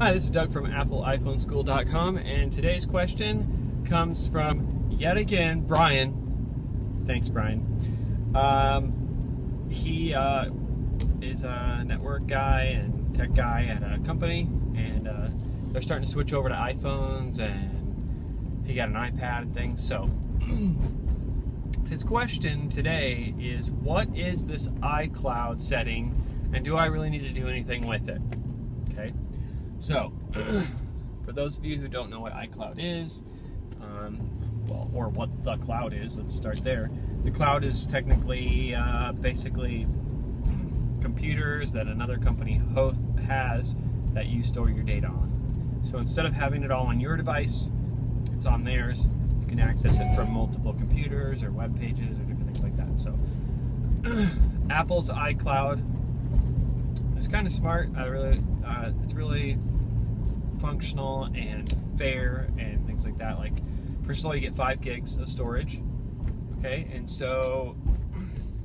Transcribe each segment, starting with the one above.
Hi, this is Doug from AppleIPhoneSchool.com, and today's question comes from, yet again, Brian. Thanks, Brian. He is a network guy and tech guy at a company, and they're starting to switch over to iPhones, and he got an iPad and things. So his question today is, what is this iCloud setting, and do I really need to do anything with it? Okay. So, for those of you who don't know what iCloud is, or what the cloud is, let's start there. The cloud is technically, basically, computers that another company has that you store your data on. So instead of having it all on your device, it's on theirs. You can access it from multiple computers or web pages or different things like that. So, Apple's iCloud is kind of smart. It's really functional and fair and things like that. Like, first of all, you get 5 gigs of storage, okay? And so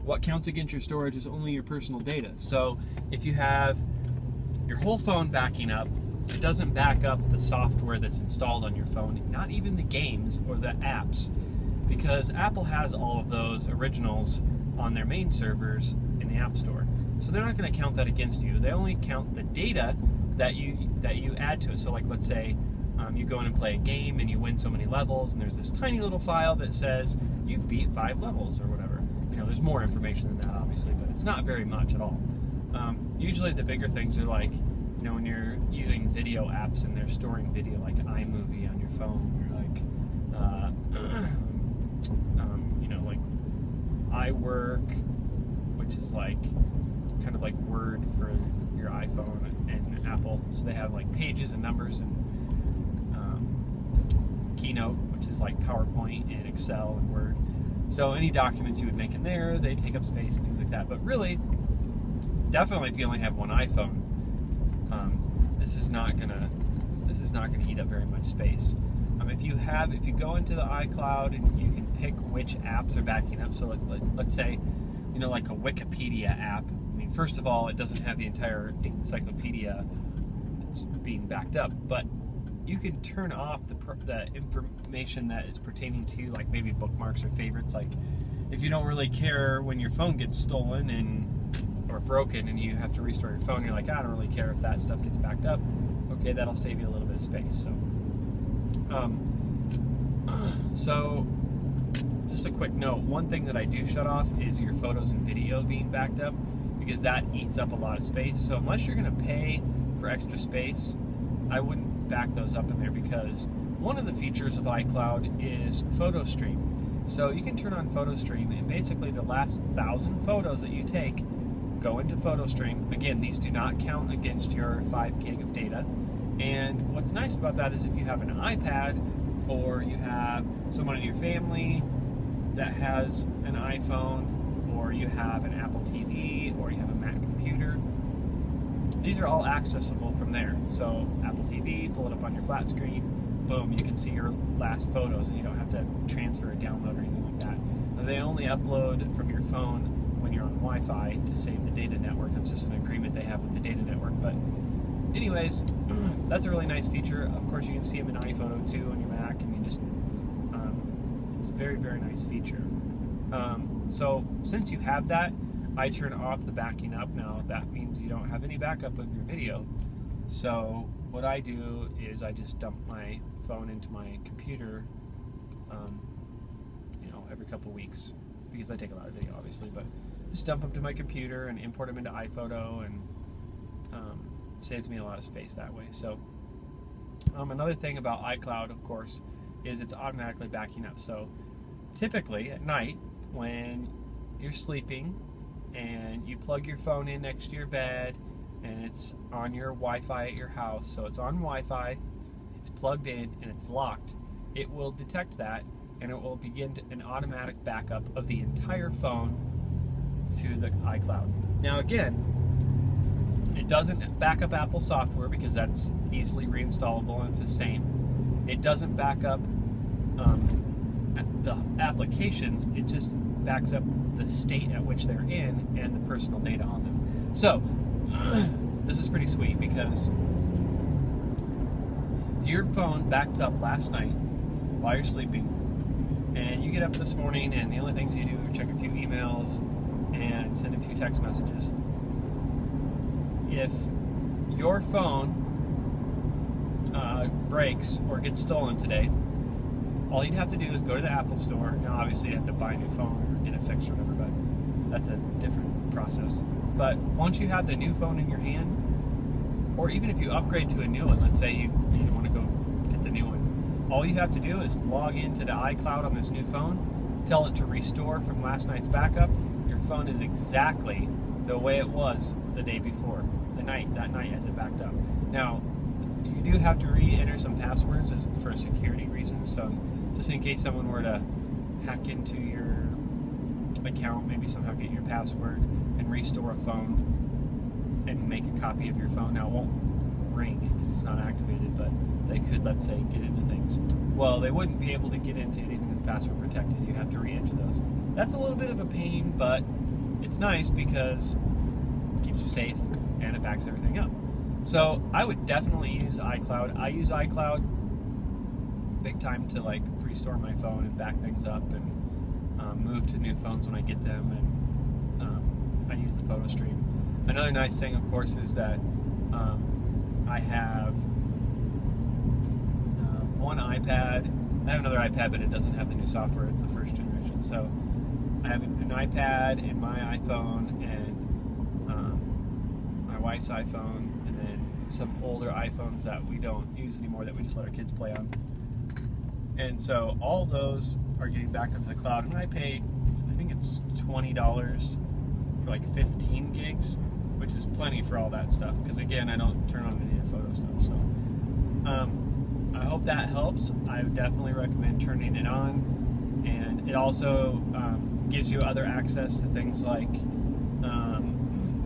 what counts against your storage is only your personal data. So if you have your whole phone backing up, it doesn't back up the software that's installed on your phone, not even the games or the apps, because Apple has all of those originals on their main servers in the App Store. So they're not going to count that against you. They only count the data that you add to it. So, like, let's say you go in and play a game and you win so many levels, and there's this tiny little file that says you've beat 5 levels or whatever. You know, there's more information than that, obviously, but it's not very much at all. Usually, the bigger things are like, you know, when you're using video apps and they're storing video, like iMovie on your phone, or like, you know, like iWork, which is like kind of like Word for your iPhone and Apple. So they have like pages and numbers, and Keynote, which is like PowerPoint and Excel and Word. So any documents you would make in there, they take up space and things like that. But really, definitely if you only have one iPhone, this is not gonna eat up very much space. If you go into the iCloud and you can pick which apps are backing up. So let's say, you know, like a Wikipedia app. I mean, first of all, it doesn't have the entire encyclopedia being backed up, but you can turn off the information that is pertaining to, like, maybe bookmarks or favorites. Like, if you don't really care when your phone gets stolen or broken and you have to restore your phone, you're like, I don't really care if that stuff gets backed up. Okay, that'll save you a little bit of space. So, just a quick note, one thing that I do shut off is your photos and video being backed up, because that eats up a lot of space. So unless you're going to pay for extra space, I wouldn't back those up in there, because one of the features of iCloud is Photo Stream. So you can turn on Photo Stream, and basically the last 1,000 photos that you take go into Photo Stream. Again, these do not count against your 5 gig of data. And what's nice about that is if you have an iPad, or you have someone in your family that has an iPhone, or you have an Apple TV, or you have a Mac computer, these are all accessible from there. So Apple TV, pull it up on your flat screen, boom, you can see your last photos, and you don't have to transfer or download or anything like that. Now, they only upload from your phone when you're on Wi-Fi to save the data network. That's just an agreement they have with the data network. But anyways, that's a really nice feature. Of course, you can see them in iPhoto too on your Mac, and you just, it's a very, very nice feature. So since you have that, I turn off the backing up. Now that means you don't have any backup of your video. So what I do is I just dump my phone into my computer, you know, every couple weeks, because I take a lot of video, obviously, but just dump them to my computer and import them into iPhoto, and saves me a lot of space that way. So another thing about iCloud, of course, is it's automatically backing up. So typically at night when you're sleeping and you plug your phone in next to your bed, and it's on your Wi-Fi at your house, so it's on Wi-Fi, it's plugged in, and it's locked, it will detect that, and it will begin an automatic backup of the entire phone to the iCloud. Now again, it doesn't back up Apple software, because that's easily reinstallable and it's the same. It doesn't back up the applications, it just backs up the state at which they're in and the personal data on them. So, this is pretty sweet, because your phone backed up last night while you're sleeping, and you get up this morning and the only things you do are check a few emails and send a few text messages. If your phone breaks or gets stolen today, all you'd have to do is go to the Apple Store. Now, obviously, you have to buy a new phone or get it fixed or whatever, but that's a different process. But once you have the new phone in your hand, or even if you upgrade to a new one, let's say you want to go get the new one, all you have to do is log into the iCloud on this new phone, tell it to restore from last night's backup. Your phone is exactly the way it was the day before, that night as it backed up. Now, you do have to re-enter some passwords for security reasons, so just in case someone were to hack into your account, maybe somehow get your password and restore a phone and make a copy of your phone. Now, it won't ring because it's not activated, but they could, let's say, get into things. Well, they wouldn't be able to get into anything that's password protected. You have to re-enter those. That's a little bit of a pain, but it's nice because it keeps you safe and it backs everything up. So I would definitely use iCloud. I use iCloud big time to like restore my phone and back things up and move to new phones when I get them, and I use the photo stream. Another nice thing, of course, is that I have one iPad. I have another iPad, but it doesn't have the new software. It's the first generation. So I have an iPad and my iPhone and my wife's iPhone, and then some older iPhones that we don't use anymore that we just let our kids play on. And so all of those are getting backed up to the cloud. And I pay, I think it's $20 for like 15 gigs, which is plenty for all that stuff. Because again, I don't turn on any of the photo stuff. So I hope that helps. I would definitely recommend turning it on. And it also gives you other access to things like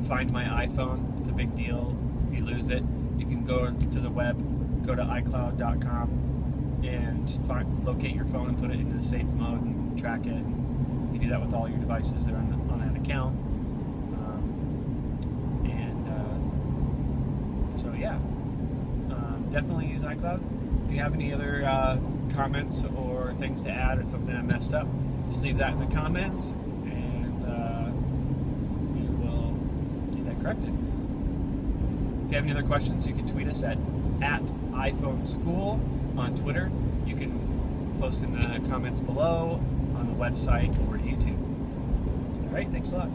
Find My iPhone. It's a big deal. If you lose it, you can go to the web, go to iCloud.com, and locate your phone and put it into the safe mode and track it. And you do that with all your devices that are on that account. So yeah, definitely use iCloud. If you have any other comments or things to add or something I messed up, just leave that in the comments, and we will get that corrected. If you have any other questions, you can tweet us at iPhone School on Twitter. You can post in the comments below on the website or YouTube. All right, thanks a lot.